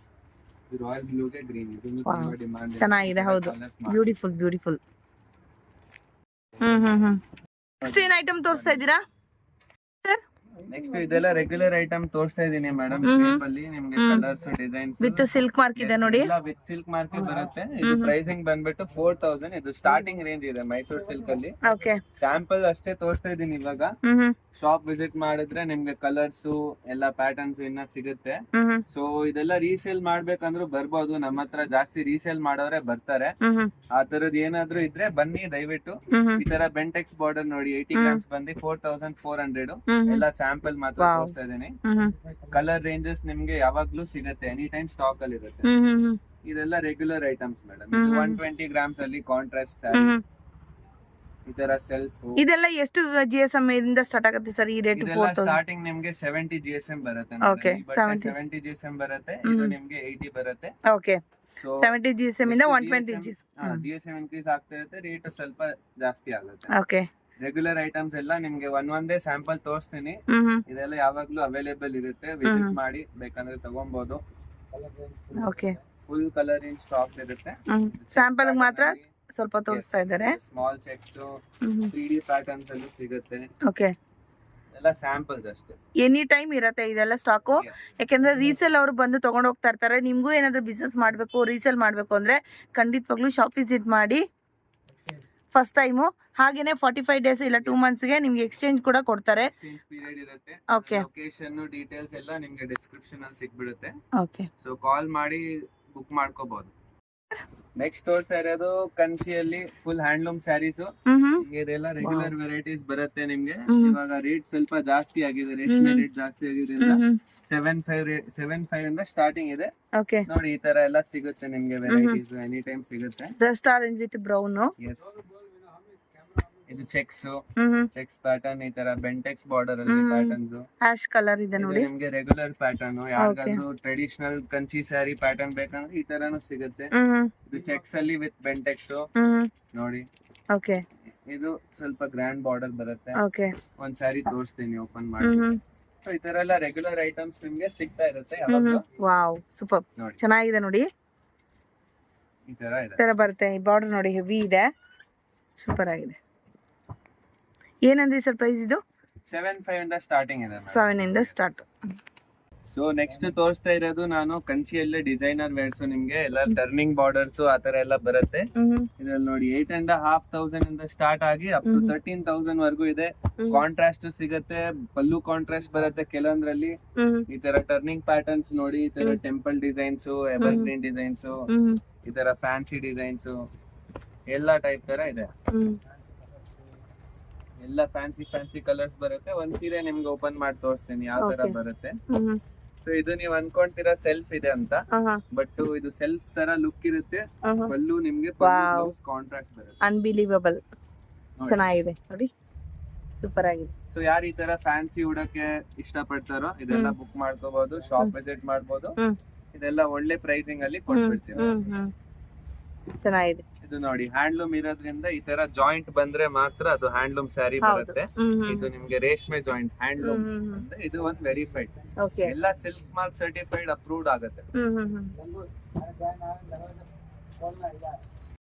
ರಾಯಲ್ ಬ್ಲೂ ಗೆ ಗ್ರೀನ್. ಇದು ತುಂಬಾ ಡಿಮ್ಯಾಂಡ್.
ಚೆನ್ನಾಗಿದೆ. ಹೌದು, ಬ್ಯೂಟಿಫುಲ್ ಬ್ಯೂಟಿಫುಲ್. ನೆಕ್ಸ್ಟ್ ಏನ್ ಐಟಮ್ ತೋರಿಸ್ತಾ ಇದ್ದೀರಾ ಸರ್?
ನೆಕ್ಸ್ಟ್ ಇದೆಲ್ಲ ರೆಗ್ಯುಲರ್ ಐಟಮ್ ತೋರಿಸ್ತಾ ಇದೀನಿ ಮೇಡಮ್. ಅಲ್ಲಿ ನಿಮ್ಗೆ colours designs
with silk mark ಇದೆ ನೋಡಿ.
ವಿತ್ ಸಿಲ್ಕ್ ಮಾರ್ಕ್ ಬರುತ್ತೆ. ಇದು ಪ್ರೈಸಿಂಗ್ ಬಂದ್ಬಿಟ್ಟು 4000. ಇದು ಸ್ಟಾರ್ಟಿಂಗ್ ರೇಂಜ್ ಇದೆ ಮೈಸೂರು ಸಿಲ್ಕ್ ಅಲ್ಲಿ.
ಓಕೆ.
ಸ್ಯಾಂಪಲ್ ಅಷ್ಟೇ ತೋರಿಸ್ತಾ ಇದೀನಿ ಇವಾಗ. ಶಾಪ್ ವಿಸಿಟ್ ಮಾಡಿದ್ರೆ ನಿಮ್ಗೆ ಕಲರ್ಸ್ ಎಲ್ಲ ಪ್ಯಾಟರ್ನ್ಸ್ ಇನ್ನ ಸಿಗುತ್ತೆ. ಸೊ ಇದೆಲ್ಲ ರೀಸೇಲ್ ಮಾಡ್ಬೇಕಂದ್ರೂ ಬರ್ಬೋದು. ನಮ್ಮ ಹತ್ರ ಜಾಸ್ತಿ ರೀಸೇಲ್ ಮಾಡೋರೆ ಬರ್ತಾರೆ. ಆ ತರದ್ ಏನಾದ್ರು ಇದ್ರೆ ಬನ್ನಿ ದಯವಿಟ್ಟು. ಈ ತರ ಬೆಂಟೆಕ್ಸ್ ಬಾರ್ಡರ್ ನೋಡಿ 80 ಗ್ರಾಮ್ಸ್ ಬಂದು 4400. ಎಲ್ಲ ಸ್ಯಾಂಪಲ್ ಮಾತ್ರ ತೋರಿಸ್ತಾ ಇದೀನಿ. ಕಲರ್ ರೇಂಜಸ್ ನಿಮ್ಗೆ ಯಾವಾಗ್ಲೂ ಸಿಗುತ್ತೆ, ಎನಿ ಟೈಮ್ ಸ್ಟಾಕ್ ಅಲ್ಲಿ ಇರುತ್ತೆ. ಇದೆಲ್ಲ ರೆಗ್ಯುಲರ್ ಐಟಮ್ಸ್ ಮೇಡಮ್. 120 ಗ್ರಾಮ್ಸ್ ಅಲ್ಲಿ ಕಾಂಟ್ರಾಸ್ಟ್ ಸ್ಯಾರಿ, ಈ ತರ ಸೆಲ್ಫ್.
ಇದೆಲ್ಲ ಎಷ್ಟು GSM ಇಂದ ಸ್ಟಾರ್ಟ್ ಆಗುತ್ತೆ ಸರ್ ಈ ರೇಟ್?
ಸ್ಟಾರ್ಟಿಂಗ್ ನಿಮ್ಗೆ 70 GSM ಬರುತ್ತೆ.
ಓಕೆ,
70 GSM ಬರುತ್ತೆ. ಇದು ನಿಮ್ಗೆ 80 ಬರುತ್ತೆ.
ಓಕೆ. ಸೊ 70 GSM ಇಂದ 120
GSM ಇನ್ಕ್ರೀಸ್ ಆಗ್ತಾ ಇರುತ್ತೆ, ರೇಟ್ ಸ್ವಲ್ಪ ಜಾಸ್ತಿ ಆಗುತ್ತೆ.
ಓಕೆ.
ರೆಗ್ಯುಲರ್ ಐಟಮ್ಸ್ ಎಲ್ಲ ನಿಮ್ಗೆ ಒಂದೇ ಸ್ಯಾಂಪಲ್ ತೋರಿಸ್ತೀನಿ. ಇದೆಲ್ಲ ಯಾವಾಗ್ಲೂ ಅವೈಲೇಬಲ್ ಇರುತ್ತೆ, ವಿಸಿಟ್ ಮಾಡಿ ಬೇಕಂದ್ರೆ ತಗೊಬಹುದು.
Okay.
Full colour in stock ಇರುತ್ತೆ.
ಸ್ಯಾಂಪಲ್ ಮಾತ್ರ ಸ್ವಲ್ಪ ತೋರಿಸ್ತಾ ಇದ್ದಾರೆ.
ಸ್ಮಾಲ್ ಚೆಕ್ಸ್ 3D ಪ್ಯಾಟರ್ನ್ಸ್ ಅಲ್ಲಿ ಸಿಗುತ್ತೆ.
ಓಕೆ.
ಎಲ್ಲ ಸ್ಯಾಂಪಲ್ಸ್ ಅಷ್ಟೇ,
ಎನಿ ಟೈಮ್ ಇರುತ್ತೆ ಇದೆಲ್ಲ ಸ್ಟಾಕು. ಯಾಕೆಂದ್ರೆ ರೀಸೇಲ್ ಅವರು ಬಂದು ತಗೊಂಡು ಹೋಗ್ತಾ ಇರ್ತಾರೆ. ನಿಮ್ಗೂ ಏನಾದ್ರು ಬಿಸ್ನೆಸ್ ಮಾಡಬೇಕು, ರೀಸೇಲ್ ಮಾಡಬೇಕು ಅಂದ್ರೆ ಖಂಡಿತವಾಗ್ಲೂ ಶಾಪ್ ವಿಸಿಟ್ ಮಾಡಿ ಫಸ್ಟ್ ಟೈಮು. ಹಾಗೇನೆ 45 ಡೇಸ್ ಇಲ್ಲ 2 ಮಂತ್ಸ್ಗೆ ನಿಮ್ಗೆ ಎಕ್ಸ್ಚೇಂಜ್ ಕೂಡ ಕೊಡ್ತಾರೆ.
ಎಕ್ಸ್ಚೇಂಜ್ ಪೀರಿಯಡ್ ಇರುತ್ತೆ.
ಓಕೆ.
ಲೊಕೇಶನ್ ಡೀಟೇಲ್ಸ್ ಎಲ್ಲ ನಿಮ್ಗೆ ಡಿಸ್ಕ್ರಿಪ್ಷನ್ ಅಲ್ಲಿ ಸಿಗ್ಬಿಡುತ್ತೆ.
ಓಕೆ.
ಸೊ ಕಾಲ್ ಮಾಡಿ ಬುಕ್ ಮಾಡ್ಕೋಬಹುದು. ನೆಕ್ಸ್ಟ್ ತೋರ್ಸ್ತಾ ಇರೋದು ಕಂಚಿಯಲ್ಲಿ ಫುಲ್ ಹ್ಯಾಂಡ್ಲೂಮ್ ಸ್ಯಾರೀಸ್. ಇದೆಲ್ಲ ರೆಗ್ಯುಲರ್ ವೆರೈಟೀಸ್ ಬರುತ್ತೆ ನಿಮ್ಗೆ. ಇವಾಗ ರೇಟ್ ಸ್ವಲ್ಪ ಜಾಸ್ತಿ ಆಗಿದೆ, ರೇಷ್ಮೆ ರೇಟ್ ಜಾಸ್ತಿ ಆಗಿದ್ರಿಂದ 75 ಇಂದ ಸ್ಟಾರ್ಟಿಂಗ್ ಇದೆ.
ಓಕೆ.
ನೋಡಿ ಈ ತರ ಎಲ್ಲ ಸಿಗುತ್ತೆ ನಿಮ್ಗೆ ವೆರೈಟೀಸ್, ಎನಿ ಟೈಮ್ ಸಿಗುತ್ತೆ.
Dust orange with brown.
Yes. ಇದು ಚೆಕ್ಸ್ ಪ್ಯಾಟರ್ನ್, ಈ ತರ ಬೆಂಟೆಕ್ಸ್ ಬಾರ್ಡರ್ ಅಲ್ಲಿ ಪ್ಯಾಟರ್ನ್ಸ್.
ಹ್ಯಾಶ್ ಕಲರ್ ಇದೆ ನೋಡಿ.
ನಿಮ್ಗೆ ರೆಗ್ಯುಲರ್ ಪ್ಯಾಟರ್ನ್, ಯಾರಿಗಾದ್ರೂ ಟ್ರೆಡಿಷನಲ್ ಕಂಚಿ ಸ್ಯಾರಿ ಪ್ಯಾಟರ್ನ್ ಬೇಕಂದ್ರೆ ಈ ತರಾನು ಸಿಗುತ್ತೆ. ಇದು ಚೆಕ್ಸ್ ಅಲ್ಲಿ ವಿತ್ ಬೆಂಟೆಕ್ಸ್ ನೋಡಿ.
ಓಕೆ.
ಇದು ಸ್ವಲ್ಪ ಗ್ರ್ಯಾಂಡ್ ಬಾರ್ಡರ್ ಬರುತ್ತೆ.
ಓಕೆ.
ಒಂದ್ ಸ್ಯಾರಿ ತೋರಿಸ್ತೀನಿ ಓಪನ್ ಮಾಡಿ. ಸೊ ಈ ತರ ಎಲ್ಲ ರೆಗ್ಯುಲರ್ ಐಟಮ್ಸ್ ನಿಮ್ಗೆ ಸಿಗ್ತಾ ಇರುತ್ತೆ ಯಾವಾಗ್ಲೂ.
Wow, super.
ನೋಡಿ
ಚೆನ್ನಾಗಿದೆ ನೋಡಿ.
ಈ ತರ ಇದೆ,
ತರ ಬರುತ್ತೆ. ಈ ಬಾರ್ಡರ್ ನೋಡಿ ಹೆವಿ ಇದೆ, ಸೂಪರ್ ಆಗಿದೆ. ಏನಂದ್ರಿ ಸರ್ ಪ್ರೈಸ್ ಇದು?
75 ಇಂದ ಸ್ಟಾರ್ಟಿಂಗ್ ಇದೆ.
7 ಇಂದ ಸ್ಟಾರ್ಟ್.
ಸೊ ನೆಕ್ಸ್ಟ್ ತೋರಿಸ್ತಾ ಇರೋದು ನಾನು ಕಂಚಿಯಲ್ಲೇ ಡಿಸೈನರ್ ವೇರ್ಸ್. ನಿಮ್ಗೆ ಎಲ್ಲ ಟರ್ನಿಂಗ್ ಬಾರ್ಡರ್ಸ್ ಆ ತರ ಎಲ್ಲ ಬರುತ್ತೆ. ಇದ್ರಲ್ಲಿ ನೋಡಿ 8,500 ಇಂದ ಸ್ಟಾರ್ಟ್ ಆಗಿ ಅಪ್ ಟು 13,000 ವರ್ಗೂ ಇದೆ. ಕಾಂಟ್ರಾಸ್ಟ್ ಸಿಗುತ್ತೆ, ಪಲ್ಲು ಕಾಂಟ್ರಾಸ್ಟ್ ಬರುತ್ತೆ ಕೆಲವೊಂದ್ರಲ್ಲಿ. ಈ ತರ ಟರ್ನಿಂಗ್ ಪ್ಯಾಟರ್ನ್ಸ್ ನೋಡಿ, ಈ ತರ temple designs, ever green designs, ಈ ತರ ಫ್ಯಾನ್ಸಿ ಡಿಸೈನ್ಸ್, ಎಲ್ಲಾ ಟೈಪ್ ತರ ಇದೆ. ಎಲ್ಲ ಫ್ಯಾನ್ಸಿ ಕಲರ್ಸ್ ಬರುತ್ತೆ. ಒಂದ್ ಸೀರೆ ನಿಮ್ಗೆ ಓಪನ್ ಮಾಡಿ ತೋರಿಸ್ತೀನಿ ಯಾವ ತರ ಬರುತ್ತೆ. ಸೊ ಇದು ನೀವು ಅನ್ಕೊಂತೀರಾ ಸೆಲ್ಫ್ ಇದೆ ಅಂತ, ಬಟ್ ಇದು ಸೆಲ್ಫ್ ತರ ಲುಕ್ ಇರುತ್ತೆ. ಪಲ್ಲು ನಿಮ್ಗೆ ಕಾಂಟ್ರಾಸ್ಟ್ ಬರುತ್ತೆ.
ಅನ್ಬಿಲೀವಬಲ್, ಚೆನ್ನಾಗಿದೆ ನೋಡಿ, ಸೂಪರ್ ಆಗಿದೆ.
ಸೊ ಯಾರು ಈ ತರ ಫ್ಯಾನ್ಸಿ ಉಡಕ್ಕೆ ಇಷ್ಟ ಪಡ್ತಾರೋ ಇದೆಲ್ಲ ಬುಕ್ ಮಾಡ್ಕೋಬಹುದು, ಶಾಪ್ ವಿಸಿಟ್ ಮಾಡ್ಬೋದು. ಇದೆಲ್ಲ ಒಳ್ಳೆ ಪ್ರೈಸಿಂಗ್ ಅಲ್ಲಿ ಕೊಟ್ಬಿಡ್ತೀವಿ.
ಚೆನ್ನಾಗಿದೆ.
ಇದು ನೋಡಿ ಹ್ಯಾಂಡ್ಲೂಮ್ ಇರೋದ್ರಿಂದ ಈ ತರ ಜಾಯಿಂಟ್ ಬಂದ್ರೆ ಮಾತ್ರ ಅದು ಹ್ಯಾಂಡ್ಲೂಮ್ ಸ್ಯಾರಿ ಬರುತ್ತೆ. ಇದು ನಿಮ್ಗೆ ರೇಷ್ಮೆ ಜಾಯಿಂಟ್ ಹ್ಯಾಂಡ್ಲೂಮ್ ಅಂದ್ರೆ ಇದು ಒಂದು ವೆರಿಫೈಡ್. ಎಲ್ಲ ಸಿಲ್ಕ್ ಮಾರ್ಕ್ ಸರ್ಟಿಫೈಡ್ ಅಪ್ರೂವ್ಡ್ ಆಗುತ್ತೆ.